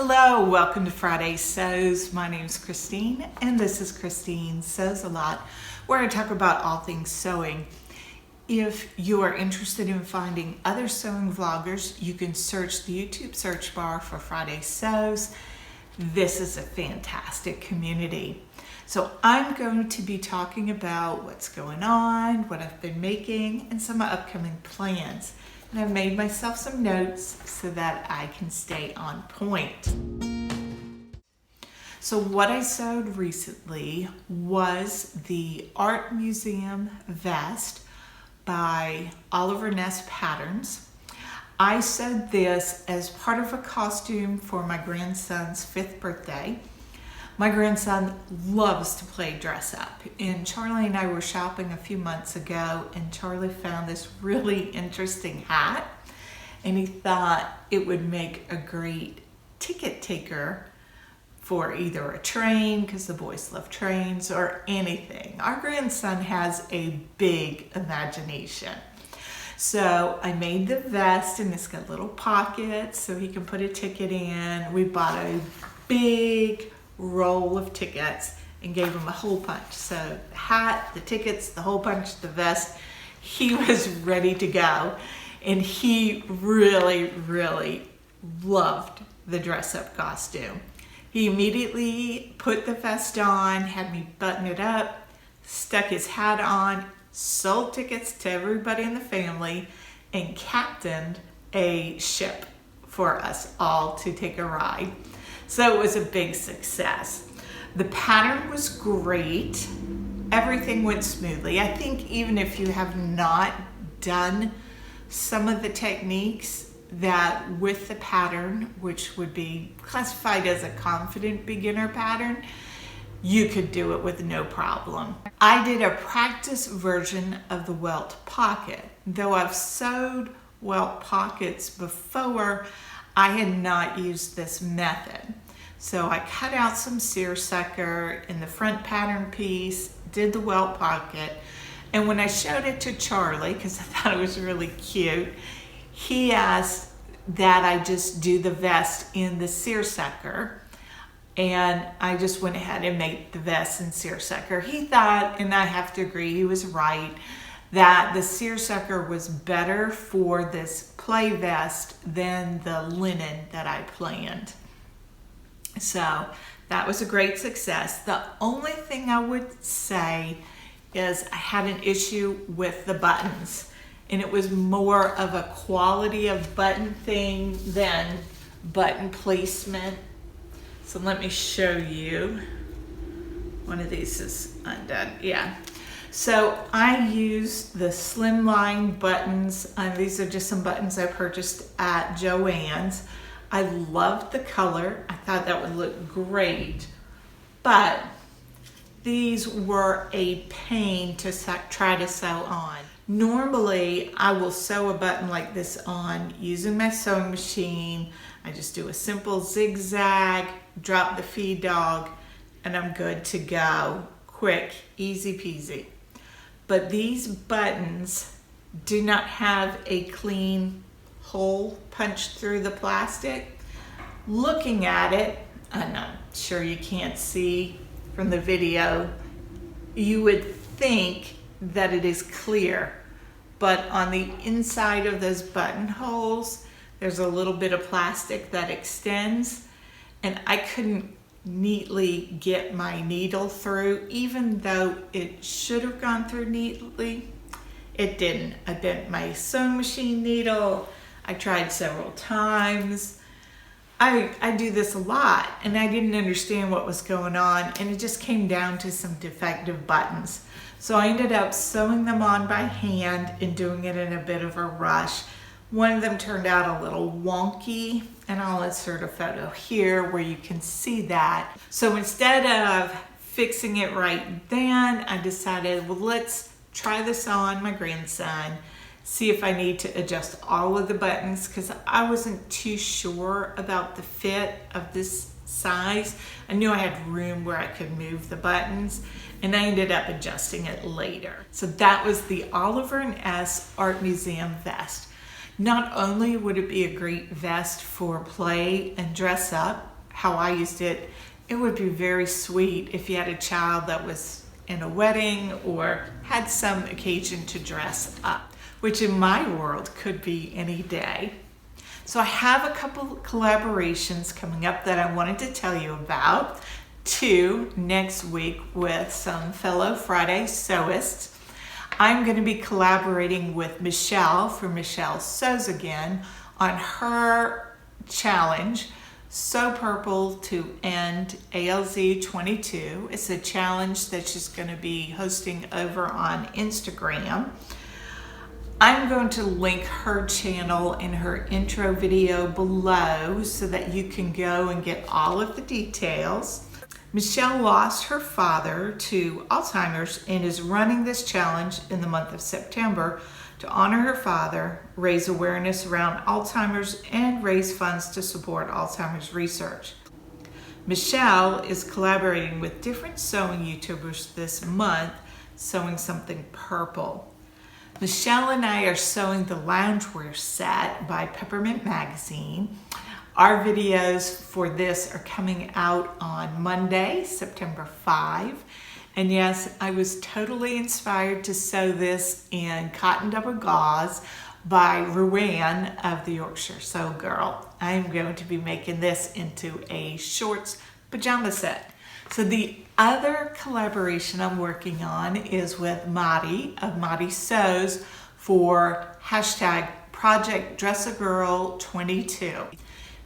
Hello, welcome to Friday Sews. My name is Christine and this is Christine Sews a Lot, where I talk about all things sewing. If you are interested in finding other sewing vloggers, you can search the YouTube search bar for Friday Sews. This is a fantastic community. So I'm going to be talking about what's going on, what I've been making, and some upcoming plans. And I've made myself some notes so that I can stay on point. So what I sewed recently was the Art Museum vest by Oliver Ness Patterns. I sewed this as part of a costume for my grandson's 5th birthday. My grandson loves to play dress up, and Charlie and I were shopping a few months ago, and Charlie found this really interesting hat, and he thought it would make a great ticket taker for either a train, because the boys love trains, or anything. Our grandson has a big imagination. So I made the vest, and it's got little pockets so he can put a ticket in. We bought a big roll of tickets and gave him a hole punch. So the hat, the tickets, the hole punch, the vest, he was ready to go. And he really loved the dress up costume. He immediately put the vest on, had me button it up, stuck his hat on, sold tickets to everybody in the family, and captained a ship for us all to take a ride. So it was a big success. The pattern was great. Everything went smoothly. I think even if you have not done some of the techniques that with the pattern, which would be classified as a confident beginner pattern, you could do it with no problem. I did a practice version of the welt pocket. Though I've sewed welt pockets before, I had not used this method. So I cut out some seersucker in the front pattern piece, did the welt pocket, and when I showed it to Charlie, because I thought it was really cute, he asked that I just do the vest in the seersucker, and I just went ahead and made the vest in seersucker. He thought, and I have to agree, he was right, that the seersucker was better for this play vest than the linen that I planned. So that was a great success. The only thing I would say is I had an issue with the buttons, and it was more of a quality of button thing than button placement. So let me show you. One of these is undone, yeah. So I used the slimline buttons. These are just some buttons I purchased at Joanns. I loved the color. I thought that would look great, but these were a pain to try to sew on. Normally, I will sew a button like this on using my sewing machine. I just do a simple zigzag, drop the feed dog, and I'm good to go. Quick, easy peasy. But these buttons do not have a clean hole punched through the plastic. Looking at it, and I'm sure you can't see from the video, you would think that it is clear, but on the inside of those buttonholes, there's a little bit of plastic that extends, and I couldn't neatly get my needle through, even though it should have gone through neatly. It didn't. I bent my sewing machine needle. I tried several times. I do this a lot, and I didn't understand what was going on, and it just came down to some defective buttons. So I ended up sewing them on by hand and doing it in a bit of a rush. One of them turned out a little wonky, and I'll insert a photo here where you can see that. So instead of fixing it right then, I decided, well, let's try this on my grandson, see if I need to adjust all of the buttons, because I wasn't too sure about the fit of this size. I knew I had room where I could move the buttons, and I ended up adjusting it later. So that was the Oliver Ness Art Museum vest. Not only would it be a great vest for play and dress up, how I used it, it would be very sweet if you had a child that was in a wedding or had some occasion to dress up, which in my world could be any day. So I have a couple collaborations coming up that I wanted to tell you about. 2 next week with some fellow Friday sewists. I'm going to be collaborating with Michelle from Michelle Sews Again on her challenge, Sew Purple to End ALZ 22. It's a challenge that she's going to be hosting over on Instagram. I'm going to link her channel in her intro video below so that you can go and get all of the details. Michelle lost her father to Alzheimer's and is running this challenge in the month of September to honor her father, raise awareness around Alzheimer's, and raise funds to support Alzheimer's research. Michelle is collaborating with different sewing YouTubers this month, sewing something purple. Michelle and I are sewing the loungewear set by Peppermint Magazine. Our videos for this are coming out on Monday, September 5. And yes, I was totally inspired to sew this in cotton double gauze by Ruan of the Yorkshire Sew Girl. I'm going to be making this into a shorts pajama set. So the other collaboration I'm working on is with Madi of Madi Sews for hashtag Project Dress a Girl 22.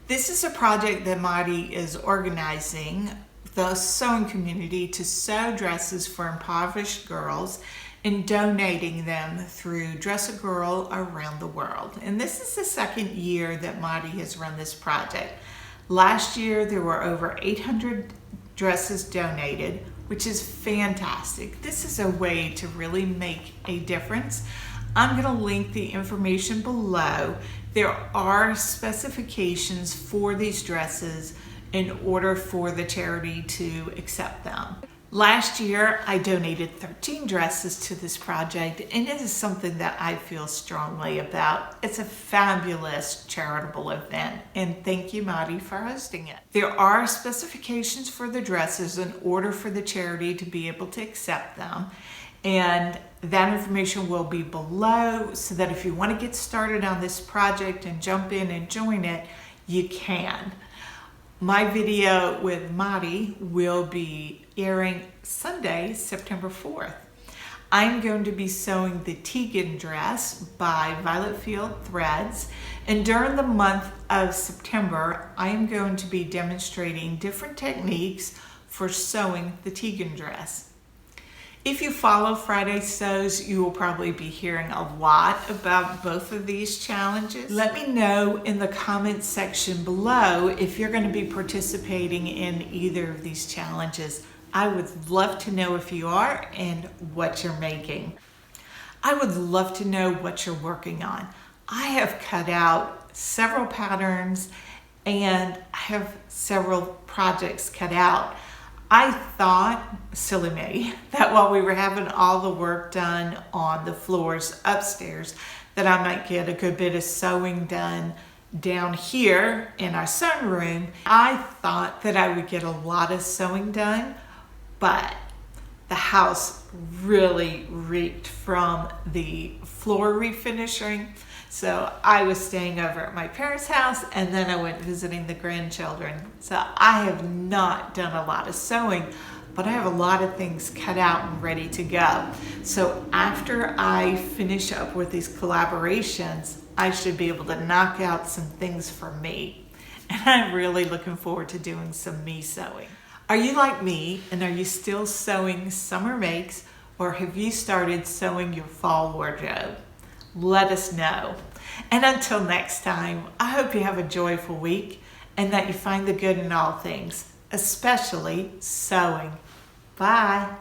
This is a project that Madi is organizing the sewing community to sew dresses for impoverished girls and donating them through Dress a Girl around the world. And this is the second year that Madi has run this project. Last year there were over 800 dresses donated, which is fantastic. This is a way to really make a difference. I'm going to link the information below. There are specifications for these dresses in order for the charity to accept them. Last year, I donated 13 dresses to this project, and it is something that I feel strongly about. It's a fabulous charitable event, and thank you, Madi, for hosting it. There are specifications for the dresses in order for the charity to be able to accept them, and that information will be below so that if you want to get started on this project and jump in and join it, you can. My video with Madi will be airing Sunday, September 4th. I'm going to be sewing the Tegan dress by Violet Field Threads, and during the month of September, I am going to be demonstrating different techniques for sewing the Tegan dress. If you follow Friday Sews, you will probably be hearing a lot about both of these challenges. Let me know in the comments section below if you're going to be participating in either of these challenges. I would love to know if you are and what you're making. I would love to know what you're working on. I have cut out several patterns and I have several projects cut out. I thought, silly me, that while we were having all the work done on the floors upstairs, that I might get a good bit of sewing done down here in our sunroom. I thought that I would get a lot of sewing done, but the house really reeked from the floor refinishing. So I was staying over at my parents' house, and then I went visiting the grandchildren. So I have not done a lot of sewing, but I have a lot of things cut out and ready to go. So after I finish up with these collaborations, I should be able to knock out some things for me. And I'm really looking forward to doing some me sewing. Are you like me, and are you still sewing summer makes, or have you started sewing your fall wardrobe? Let us know. And until next time, I hope you have a joyful week and that you find the good in all things, especially sewing. Bye.